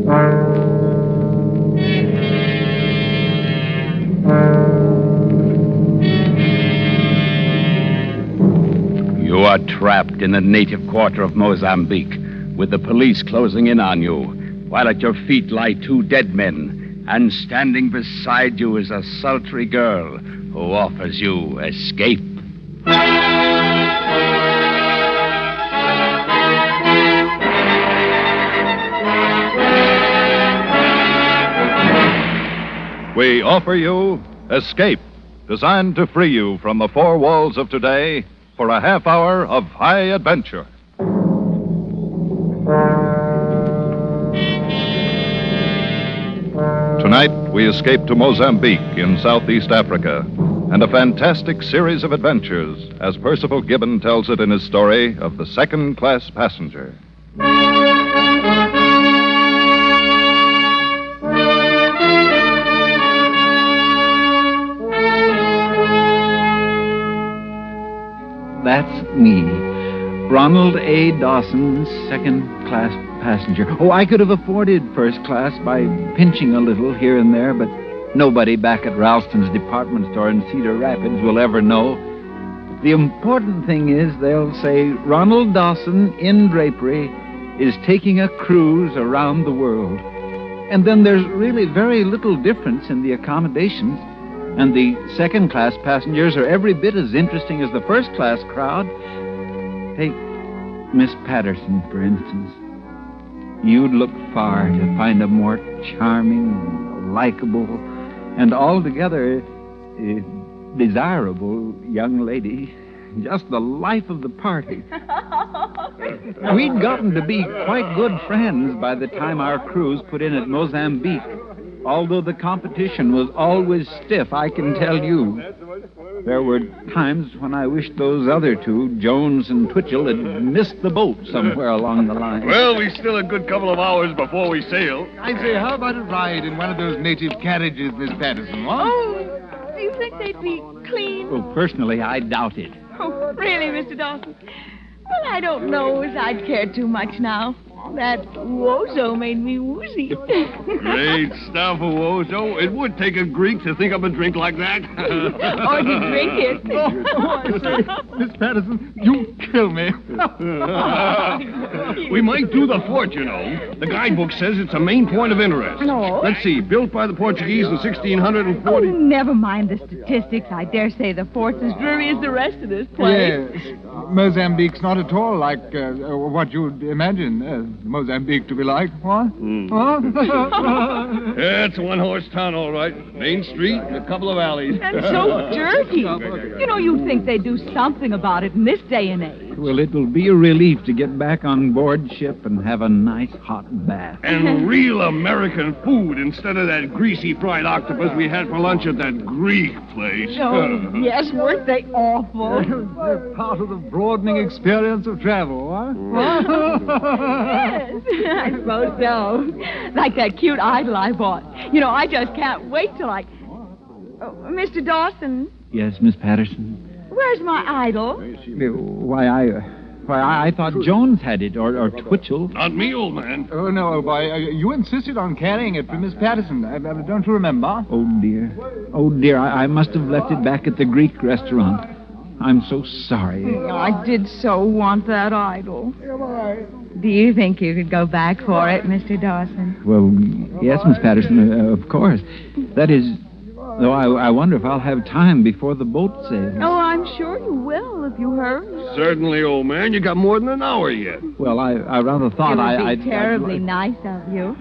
You are trapped in the native quarter of Mozambique, with the police closing in on you, while at your feet lie two dead men, and standing beside you is a sultry girl who offers you escape. We offer you Escape, designed to free you from the four walls of today for a half hour of high adventure. Tonight, we escape to Mozambique in Southeast Africa, and a fantastic series of adventures, as Percival Gibbon tells it in his story of the Second-Class Passenger. That's me, Ronald A. Dawson, second-class passenger. Oh, I could have afforded first class by pinching a little here and there, but nobody back at Ralston's department store in Cedar Rapids will ever know. The important thing is they'll say Ronald Dawson in drapery is taking a cruise around the world. And then there's really very little difference in the accommodations. And the second-class passengers are every bit as interesting as the first-class crowd. Take Miss Patterson, for instance. You'd look far to find a more charming, likable, and altogether desirable young lady. Just the life of the party. We'd gotten to be quite good friends by the time our cruise put in at Mozambique. Although the competition was always stiff, I can tell you. There were times when I wished those other two, Jones and Twitchell, had missed the boat somewhere along the line. Well, we still a good couple of hours before we sail. I say, how about a ride in one of those native carriages, Miss Patterson, what? Oh, do you think they'd be clean? Well, personally, I doubt it. Oh, really, Mr. Dawson? Well, I don't know as I'd care too much now. That wozo made me woozy. Great stuff, Owozo. It would take a Greek to think of a drink like that. Or to drink it. I say, Miss Patterson, you kill me. We might do the fort, you know. The guidebook says it's a main point of interest. No. Let's see. Built by the Portuguese in 1640. Oh, never mind the statistics. I dare say the fort's as dreary as the rest of this place. Yes. Mozambique's not at all like what you'd imagine Mozambique to be like. What? What? Yeah, it's a one-horse town, all right. Main street and a couple of alleys. And so dirty. You know, you'd think they'd do something about it in this day and age. Well, it'll be a relief to get back on board ship and have a nice hot bath. And real American food instead of that greasy fried octopus we had for lunch at that Greek place. Oh, yes, weren't they awful? They're part of the broadening experience of travel, huh? Yes, I suppose so. Like that cute idol I bought. You know, I just can't wait till I... Oh, Mr. Dawson, Yes, Miss Patterson? where's my idol? Why, I thought Jones had it, or Twitchell. Not me, old man. Oh, no, old boy. You insisted on carrying it for Miss Patterson. Don't you remember? Oh, dear, I must have left it back at the Greek restaurant. I'm so sorry. I did so want that idol. Do you think you could go back for it, Mr. Dawson? Well, yes, Miss Patterson, of course. That is, though I wonder if I'll have time before the boat sails. Oh, I'm sure you will if you hurry. Certainly, old man. You got more than an hour yet. Well, I rather thought It would I'd... be terribly nice of you.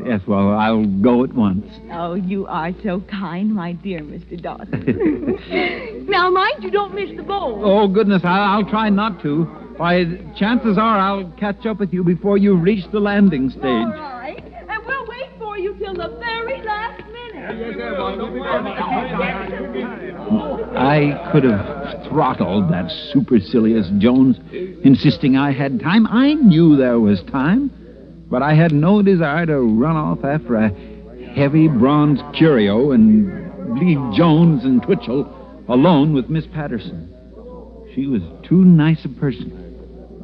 Yes, well, I'll go at once. Oh, you are so kind, my dear Mr. Dawson. Now, mind you don't miss the boat. Oh, goodness, I'll try not to. Why, chances are I'll catch up with you before you reach the landing stage. All right. And we'll wait for you till the very last minute. I could have throttled that supercilious Jones, insisting I had time. I knew there was time, but I had no desire to run off after a heavy bronze curio and leave Jones and Twitchell alone with Miss Patterson. She was too nice a person.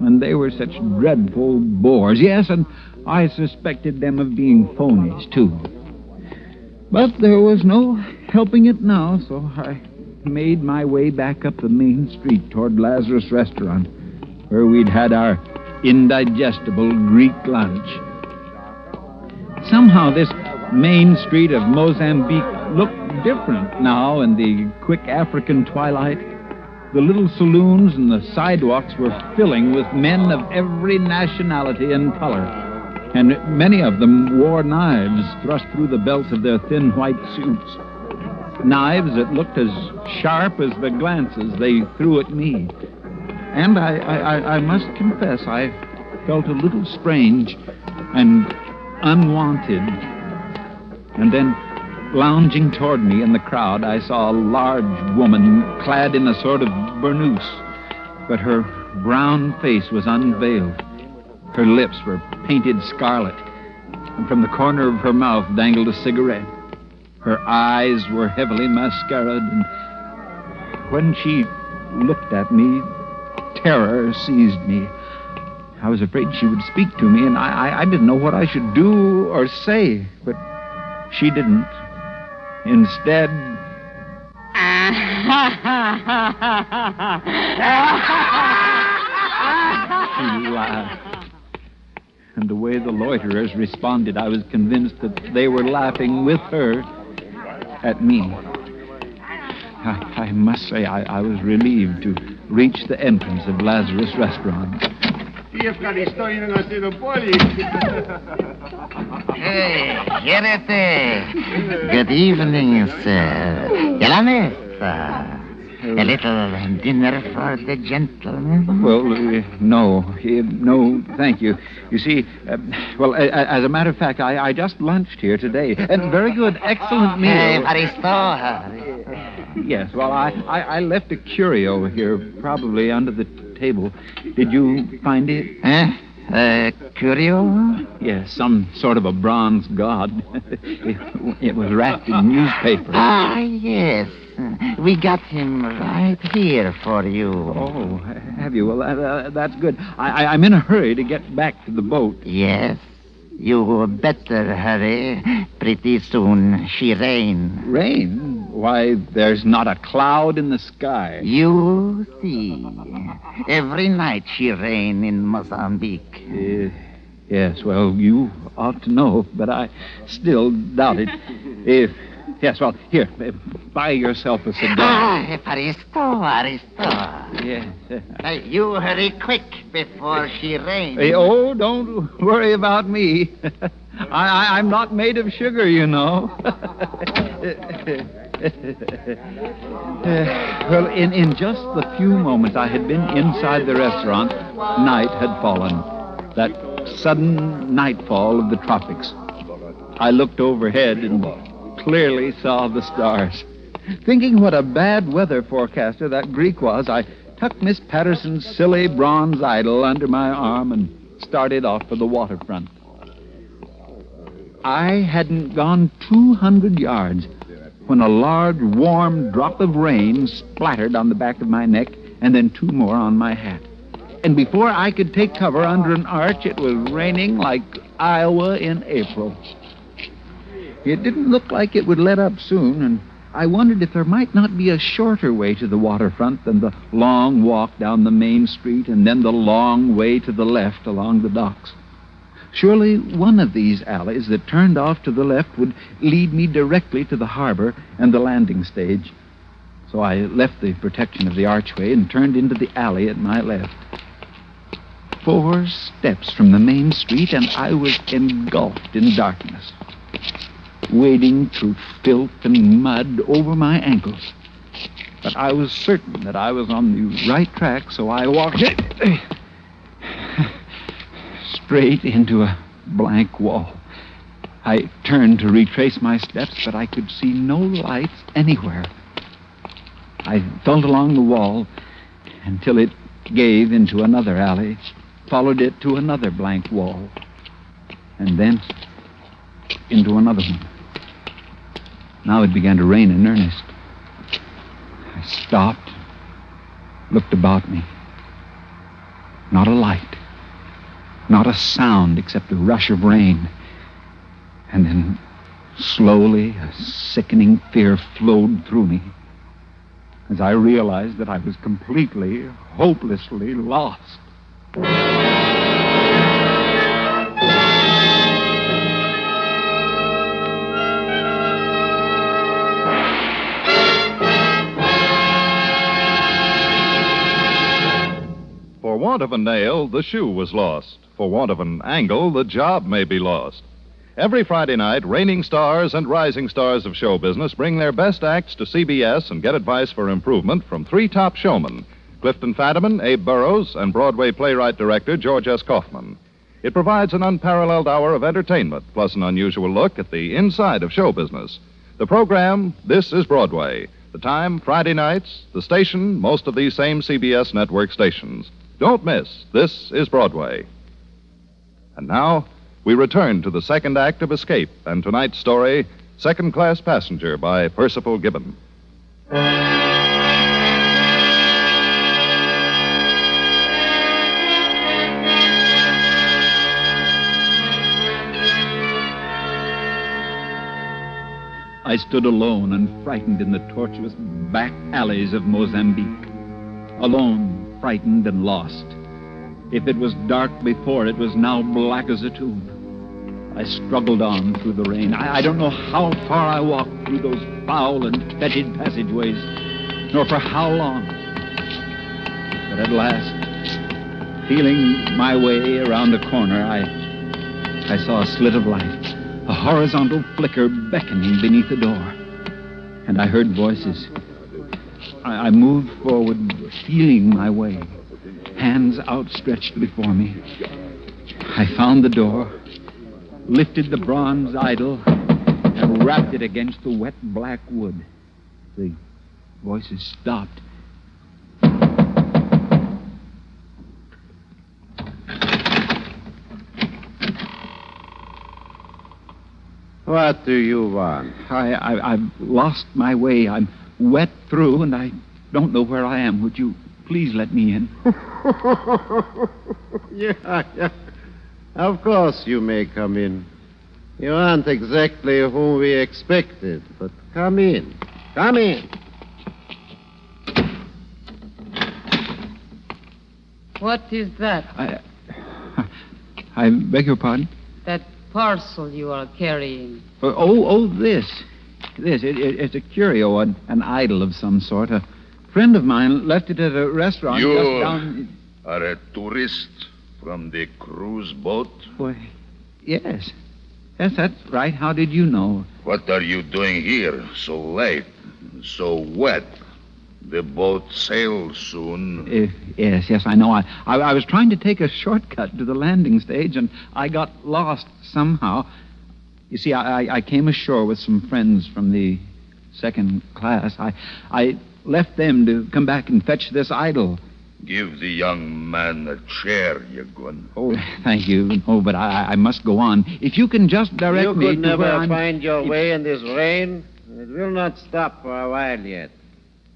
and they were such dreadful bores. Yes, and I suspected them of being phonies, too. But there was no helping it now, so I made my way back up the main street toward Lazarus' restaurant, where we'd had our indigestible Greek lunch. Somehow this main street of Mozambique looked different now in the quick African twilight. The little saloons and the sidewalks were filling with men of every nationality and color, and many of them wore knives thrust through the belts of their thin white suits. Knives that looked as sharp as the glances they threw at me. And I must confess, I felt a little strange and unwanted. And then, lounging toward me in the crowd, I saw a large woman clad in a sort of burnous, but her brown face was unveiled. Her lips were painted scarlet, and from the corner of her mouth dangled a cigarette. Her eyes were heavily mascaraed, and when she looked at me, terror seized me. I was afraid she would speak to me, and I didn't know what I should do or say, but she didn't. Instead... she laughed. And the way the loiterers responded, I was convinced that they were laughing with her at me. I must say I was relieved to reach the entrance of Lazarus' restaurant. Hey, Gerete. Good evening, sir. Y la mesa. A little dinner for the gentlemen? Well, no, thank you. You see, as a matter of fact, I just lunched here today. And very good, excellent meal. Hey, Aristo. Yes, well, I left a curio here, probably under the table. Did you find it? Curio? Yes, some sort of a bronze god. It was wrapped in newspaper. Ah, yes. We got him right here for you. Oh, have you? Well, that's good. I'm in a hurry to get back to the boat. Yes. You better hurry. Pretty soon she rain. Rain? Why, there's not a cloud in the sky. You see. Every night she rain in Mozambique. Yes, well, you ought to know, but I still doubt it. Yes, well, here, buy yourself a cigar. Aristo. Yes. You hurry quick before she rains. Oh, don't worry about me. I'm not made of sugar, you know. Well, in just the few moments I had been inside the restaurant, night had fallen. That sudden nightfall of the tropics. I looked overhead and clearly saw the stars. Thinking what a bad weather forecaster that Greek was, I tucked Miss Patterson's silly bronze idol under my arm and started off for the waterfront. I hadn't gone 200 yards when a large, warm drop of rain splattered on the back of my neck and then two more on my hat. And before I could take cover under an arch, it was raining like Iowa in April. It didn't look like it would let up soon, and I wondered if there might not be a shorter way to the waterfront than the long walk down the main street and then the long way to the left along the docks. Surely one of these alleys that turned off to the left would lead me directly to the harbor and the landing stage. So I left the protection of the archway and turned into the alley at my left. 4 steps from the main street, and I was engulfed in darkness, wading through filth and mud over my ankles. But I was certain that I was on the right track, so I walked straight into a blank wall. I turned to retrace my steps, but I could see no lights anywhere. I felt along the wall until it gave into another alley, followed it to another blank wall, and then into another one. Now it began to rain in earnest. I stopped, looked about me. Not a light. Not a sound except a rush of rain. And then, slowly, a sickening fear flowed through me as I realized that I was completely, hopelessly lost. For want of a nail, the shoe was lost. For want of an angle, the job may be lost. Every Friday night, reigning stars and rising stars of show business bring their best acts to CBS and get advice for improvement from three top showmen, Clifton Fadiman, Abe Burrows, and Broadway playwright-director George S. Kaufman. It provides an unparalleled hour of entertainment, plus an unusual look at the inside of show business. The program, This is Broadway. The time, Friday nights. The station, most of these same CBS network stations. Don't miss This is Broadway. And now, we return to the second act of Escape and tonight's story, Second Class Passenger by Percival Gibbon. I stood alone and frightened in the tortuous back alleys of Mozambique. Alone, frightened and lost. If it was dark before, it was now black as a tomb. I struggled on through the rain. I don't know how far I walked through those foul and fetid passageways, nor for how long. But at last, feeling my way around a corner, I saw a slit of light, a horizontal flicker beckoning beneath the door. And I heard voices. I moved forward, feeling my way, hands outstretched before me. I found the door, lifted the bronze idol, and rapped it against the wet black wood. The voices stopped. What do you want? I've lost my way. I'm wet through, and I don't know where I am. Would you please let me in? Yeah. Of course you may come in. You aren't exactly whom we expected, but come in. Come in. What is that? I beg your pardon? That parcel you are carrying. This. It's a curio, an idol of some sort. A friend of mine left it at a restaurant You just down... are a tourist from the cruise boat? Why, yes. Yes, that's right. How did you know? What are you doing here so late, so wet? The boat sails soon. Yes, I know. I was trying to take a shortcut to the landing stage, and I got lost somehow. You see, I came ashore with some friends from the second class. I left them to come back and fetch this idol. Give the young man a chair, Yagun. Oh, thank you. Oh, but I must go on. If you can just direct me You could to where never I'm... find your way in this rain. It will not stop for a while yet.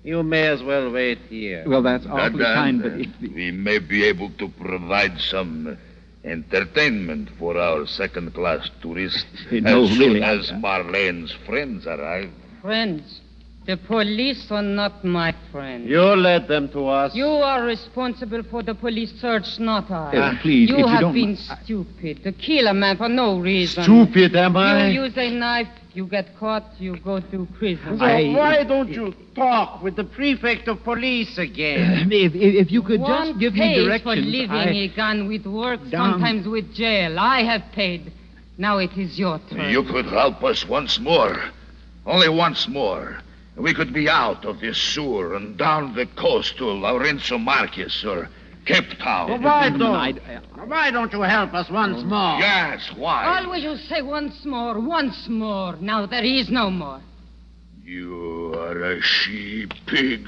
You may as well wait here. Well, that's awfully kind, but we may be able to provide some entertainment for our second-class tourists No, as really, soon as Marlene's friends arrive. Friends? The police are not my friends. You led them to us. You are responsible for the police search, not I. Please, you if you have don't... been stupid to kill a man for no reason. Stupid, am I? You use a knife, you get caught, you go to prison. So why don't you talk with the prefect of police again? If you could One just give me pays directions... for living a gun with work, sometimes with jail. I have paid. Now it is your turn. You could help us once more. Only once more. We could be out of this sewer and down the coast to Laurenzo Marquez or Cape Town. Well, why don't you help us once more? Yes, why? Always you say once more, once more. Now there is no more. You are a she-pig,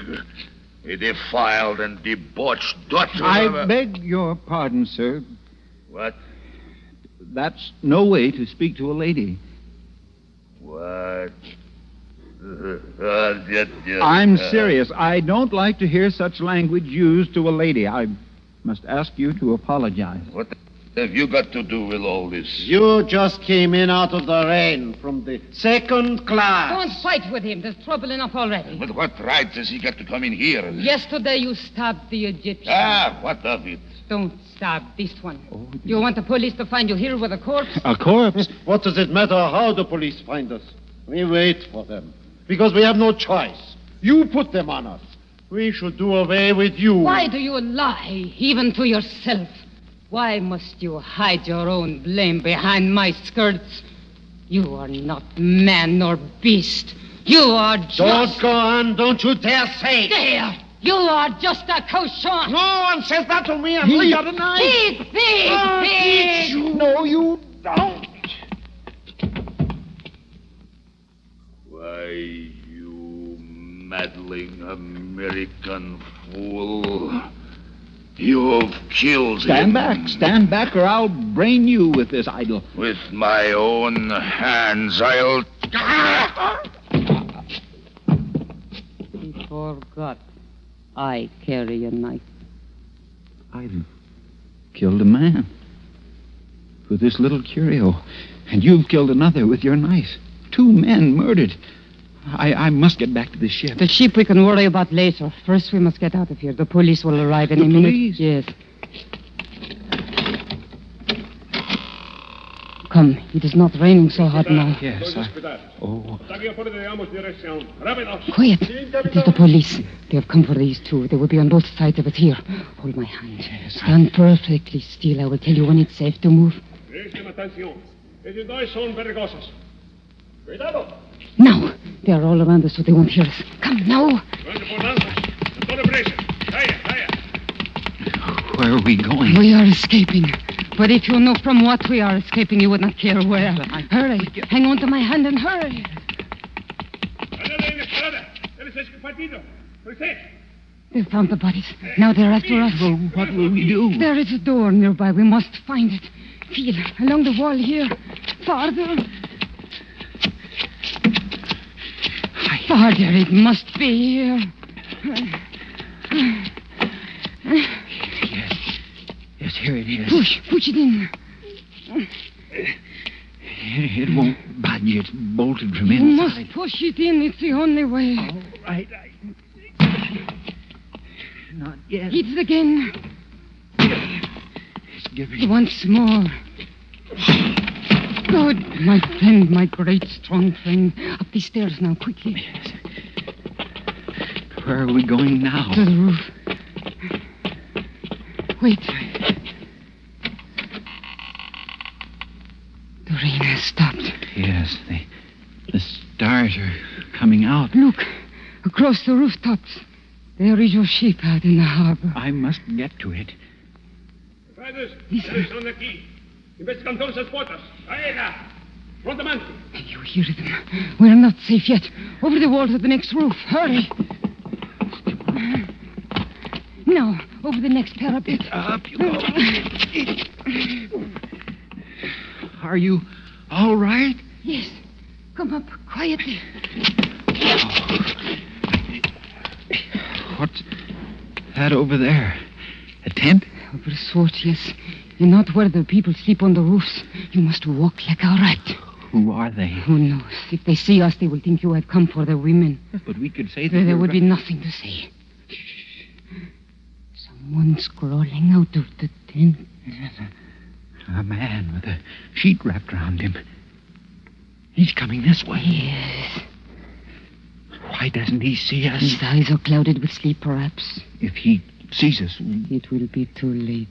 a defiled and debauched daughter I of a... beg your pardon, sir. What? That's no way to speak to a lady. What? I'm serious. I don't like to hear such language used to a lady. must ask you to apologize. What have you got to do with all this? You just came in out of the rain from the second class. Don't fight with him. There's trouble enough already. But what right has he got to come in here? Yesterday you stabbed the Egyptian. What of it? Don't stab this one. You want the police to find you here with a corpse? A corpse? What does it matter how the police find us? We wait for them. Because we have no choice. You put them on us. We should do away with you. Why do you lie, even to yourself? Why must you hide your own blame behind my skirts? You are not man nor beast. You are just... Don't go on. Don't you dare say it. There! You are just a cochon. No one says that to me. He got a knife. Thief! No, you don't. Why, you meddling American fool. You've killed him. Stand back, or I'll brain you with this idol. With my own hands, I'll... He forgot. I carry a knife. I've killed a man with this little curio, and you've killed another with your knife. 2 men murdered. I must get back to the ship. The ship we can worry about later. First, we must get out of here. The police will arrive any minute. Police? Yes. Come, it is not raining so hard now. Yes, Oh. Quiet. It is the police. They have come for these 2. They will be on both sides of it here. Hold my hand. Yes, Stand perfectly still. I will tell you when it's safe to move. Now, they are all around us, so they won't hear us. Come, now. Where are we going? We are escaping. But if you know from what we are escaping, you would not care where. Hurry. Hang on to my hand and hurry. They found the bodies. Now they're after us. Well, what will we do? There is a door nearby. We must find it. Feel along the wall here. Farther. Farther. It must be here. Yes, here it is. Push it in. It won't budge. It's bolted from You inside. must push it in. It's the only way. All right. Not yet. Hit it again. It's giving. Once more. Good, my friend, my great strong friend. Up these stairs now, quickly. Yes. Where are we going now? To the roof. Wait. The rain has stopped. Yes, the stars are coming out. Look, across the rooftops. There is your ship out in the harbor. I must get to it. You hear them. We're not safe yet. Over the wall to the next roof. Hurry. Now, over the next parapet. Up you go. Are you all right? Yes. Come up quietly. What's that over there? A tent? Over sort, yes. And not where the people sleep on the roofs. You must walk like a rat. Who are they? Who knows? If they see us, they will think you have come for the women. But we could say that There would be nothing to say. Someone's crawling out of the tent. Yes, a man with a sheet wrapped around him. He's coming this way. Yes. Why doesn't he see us? His eyes are clouded with sleep, perhaps. If he sees us... It will be too late.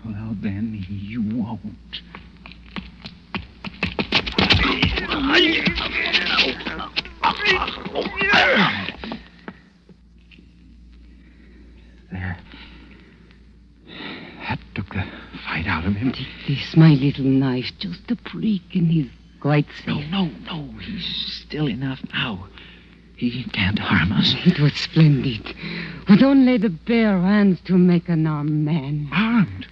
Well, then he won't. There. That took the fight out of him. Take this, my little knife. Just a prick and he's quite safe. No. He's still enough now. He can't harm us. It was splendid. With only the bare hands to make an armed man. Armed?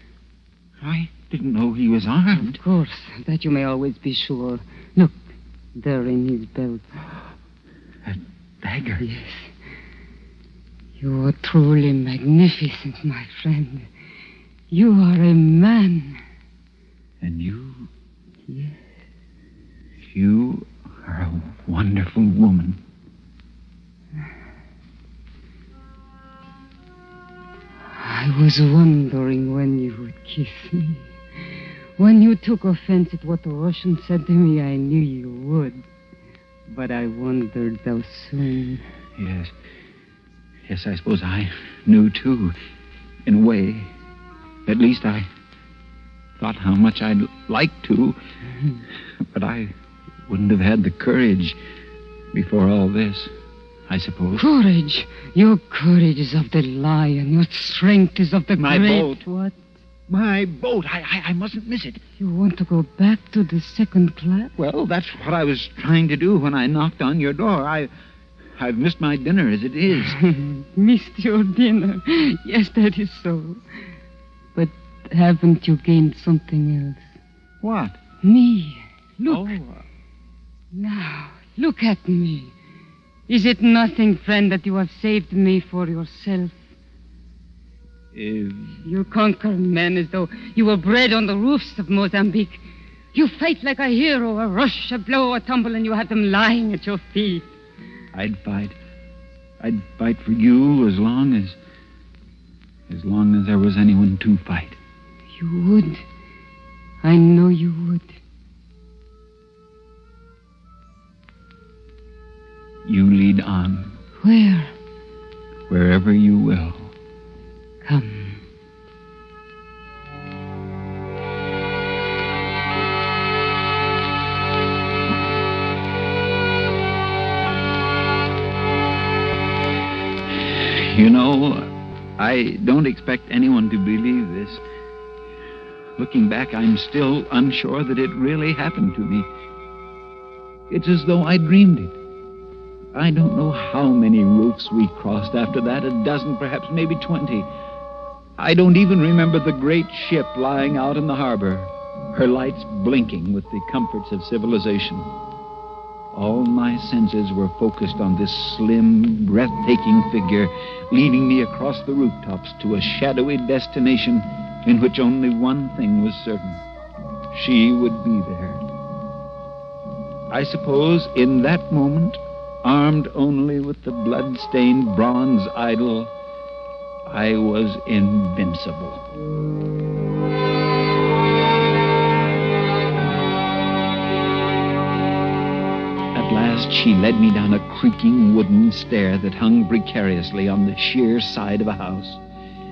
I didn't know he was armed. Of course, that you may always be sure. Look, there in his belt. A dagger? Yes. You are truly magnificent, my friend. You are a man. And you? Yes. You are a wonderful woman. I was wondering when you would kiss me. When you took offense at what the Russian said to me, I knew you would. But I wondered how soon. Yes. Yes, I suppose I knew, too. In a way. At least I thought how much I'd like to. But I wouldn't have had the courage before all this, I suppose. Courage. Your courage is of the lion. Your strength is of the My great... boat. What? My boat. I mustn't miss it. You want to go back to the second class? Well, that's what I was trying to do when I knocked on your door. I've missed my dinner as it is. Missed your dinner. Yes, that is so. But haven't you gained something else? What? Me. Look. Oh. Now, look at me. Is it nothing, friend, that you have saved me for yourself? You conquer men as though you were bred on the roofs of Mozambique. You fight like a hero, a rush, a blow, a tumble, and you have them lying at your feet. I'd fight. I'd fight for you as long as there was anyone to fight. You would. I know you would. You lead on. Where? Wherever you will. Come. You know, I don't expect anyone to believe this. Looking back, I'm still unsure that it really happened to me. It's as though I dreamed it. I don't know how many roofs we crossed after that, a dozen, perhaps maybe 20. I don't even remember the great ship lying out in the harbor, her lights blinking with the comforts of civilization. All my senses were focused on this slim, breathtaking figure leading me across the rooftops to a shadowy destination in which only one thing was certain. She would be there. I suppose in that moment, armed only with the blood-stained bronze idol, I was invincible. At last, she led me down a creaking wooden stair that hung precariously on the sheer side of a house.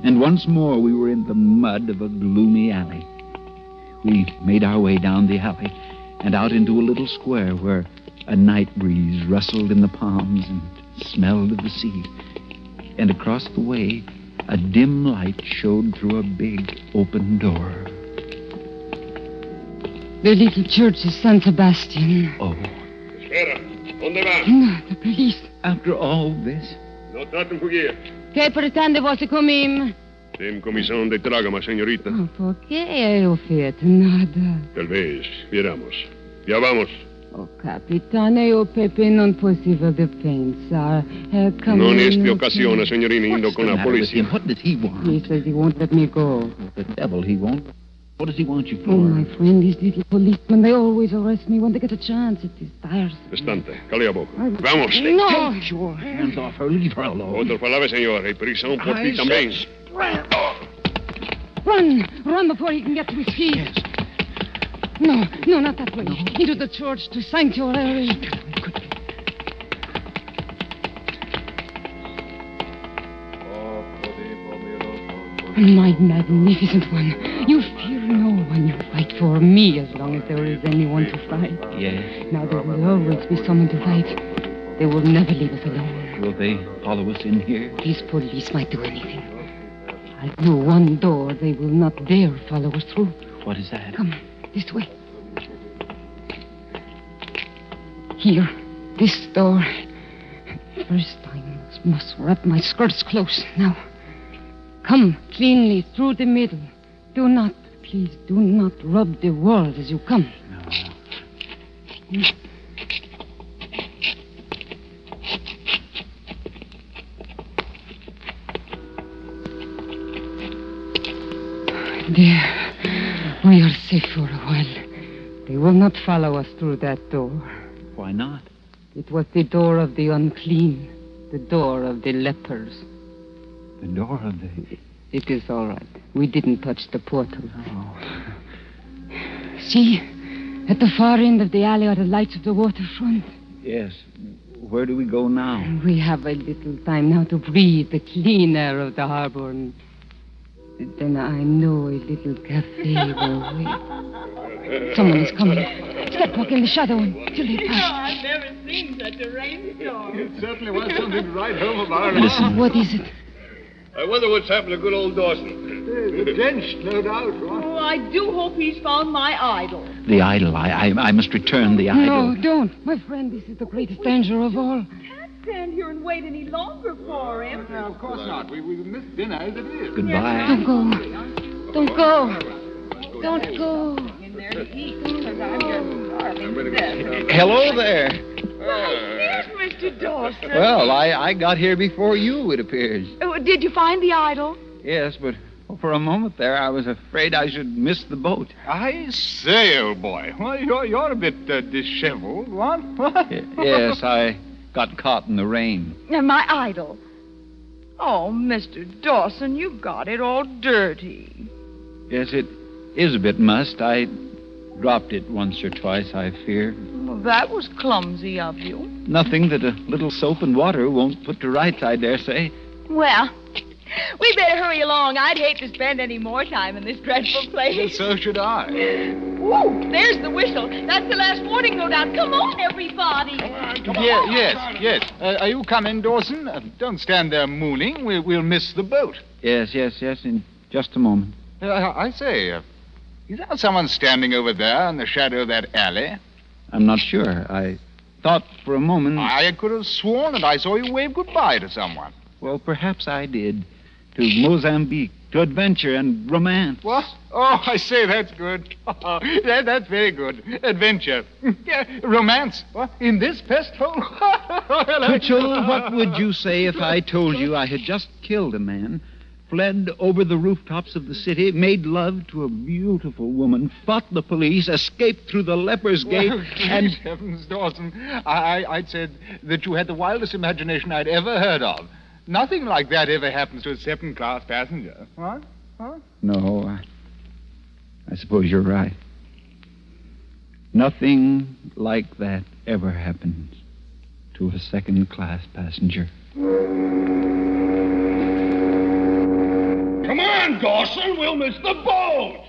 And once more, we were in the mud of a gloomy alley. We made our way down the alley and out into a little square where a night breeze rustled in the palms and smelled of the sea. And across the way, a dim light showed through a big open door. The little church is San Sebastian. Oh. Espera, ¿dónde va? No, the police. After all this? No traten de fugir. ¿Qué pretende você comigo? Tem comissão de trágama, senhorita. Oh, ¿por qué eu feito nada? Talvez, viramos. Já vamos. Oh, capitano, eu Pepe não possível de pensar. Non nesta ocasione, signorina, indo con la polizia. What does he want? He says he won't let me go. The devil he won't. What does he want you for? Oh, my friend, these little policemen, they always arrest me when they get a chance. It is tiresome. Bastante. Cale a boca. Vamos. No! Take your hands off her. Leave her alone. Outra palavra, senhor. E prisão por ti também. Run! Run before he can get to his feet. Yes. No, not that way. Into the church to sanctuary. My magnificent one, you fear no one. You fight for me as long as there is anyone to fight. Yes. Now there will always be someone to fight. They will never leave us alone. Will they follow us in here? These police might do anything. I'll do one door they will not dare follow us through. What is that? Come, this way. Here, this door. First, I must wrap my skirts close. Now, come cleanly through the middle. Please do not rub the walls as you come. No. There. We are safe for a while. They will not follow us through that door. Why not? It was the door of the unclean, the door of the lepers. The door of the... It is all right. We didn't touch the portal. Oh. See, at the far end of the alley are the lights of the waterfront. Yes. Where do we go now? We have a little time now to breathe the clean air of the harbor. And then I know a little cafe will wait. Someone is coming. Step walk in the shadow until they pass. I've never seen such a rainstorm. It certainly was something right home of our Listen. What is it? I wonder what's happened to good old Dawson. Drenched, no doubt. What? Oh, I do hope he's found my idol. The idol. I must return the idol. No, don't. My friend, this is the greatest danger of all. Can't stand here and wait any longer for him. No, of course not. We missed dinner as it is. Goodbye. Don't go. Don't go. Don't go. In there to eat, because I'm just starving to death. Hello there. Yes, Mr. Dawson. Well, I got here before you, it appears. Oh, did you find the idol? Yes, but for a moment there, I was afraid I should miss the boat. I say, old boy, well, you're a bit disheveled, what? Yes, I got caught in the rain. And my idol. Oh, Mr. Dawson, you got it all dirty. Yes, it is a bit mussed. I dropped it once or twice, I fear. Well, that was clumsy of you. Nothing that a little soap and water won't put to rights, I dare say. Well, we better hurry along. I'd hate to spend any more time in this dreadful place. So should I. Whoa, there's the whistle. That's the last warning, no doubt. Come on, everybody. Yes. Are you coming, Dawson? Don't stand there mooning. We'll miss the boat. Yes, in just a moment. I say, is there someone standing over there in the shadow of that alley? I'm not sure. I thought for a moment... I could have sworn that I saw you wave goodbye to someone. Well, perhaps I did. To Mozambique, to adventure and romance. What? Oh, I say, that's good. That's very good. Adventure. Romance. What? In this pest hole? Twitchell, what would you say if I told you I had just killed a man, fled over the rooftops of the city, made love to a beautiful woman, fought the police, escaped through the leper's gate, and... Heavens, Dawson, I'd said that you had the wildest imagination I'd ever heard of. Nothing like that ever happens to a second-class passenger. What? Huh? No, I suppose you're right. Nothing like that ever happens to a second-class passenger. Come on, Dawson. We'll miss the boat.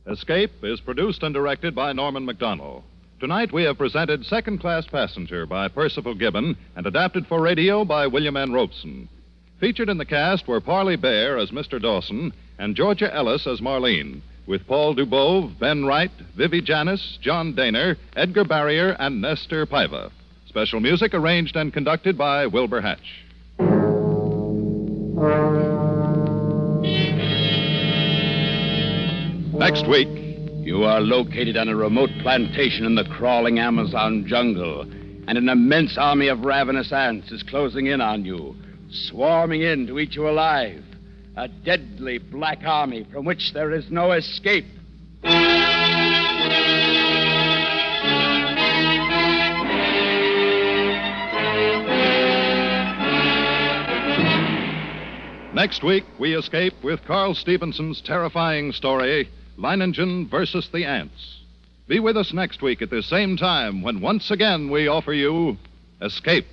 Escape is produced and directed by Norman MacDonald. Tonight we have presented Second Class Passenger by Percival Gibbon and adapted for radio by William N. Robeson. Featured in the cast were Parley Bear as Mr. Dawson and Georgia Ellis as Marlene, with Paul Dubove, Ben Wright, Vivi Janis, John Daner, Edgar Barrier, and Nestor Paiva. Special music arranged and conducted by Wilbur Hatch. Next week, you are located on a remote plantation in the crawling Amazon jungle, and an immense army of ravenous ants is closing in on you, swarming in to eat you alive. A deadly black army from which there is no escape. Next week, we escape with Carl Stevenson's terrifying story, Leiningen versus the Ants. Be with us next week at the same time when once again we offer you Escape.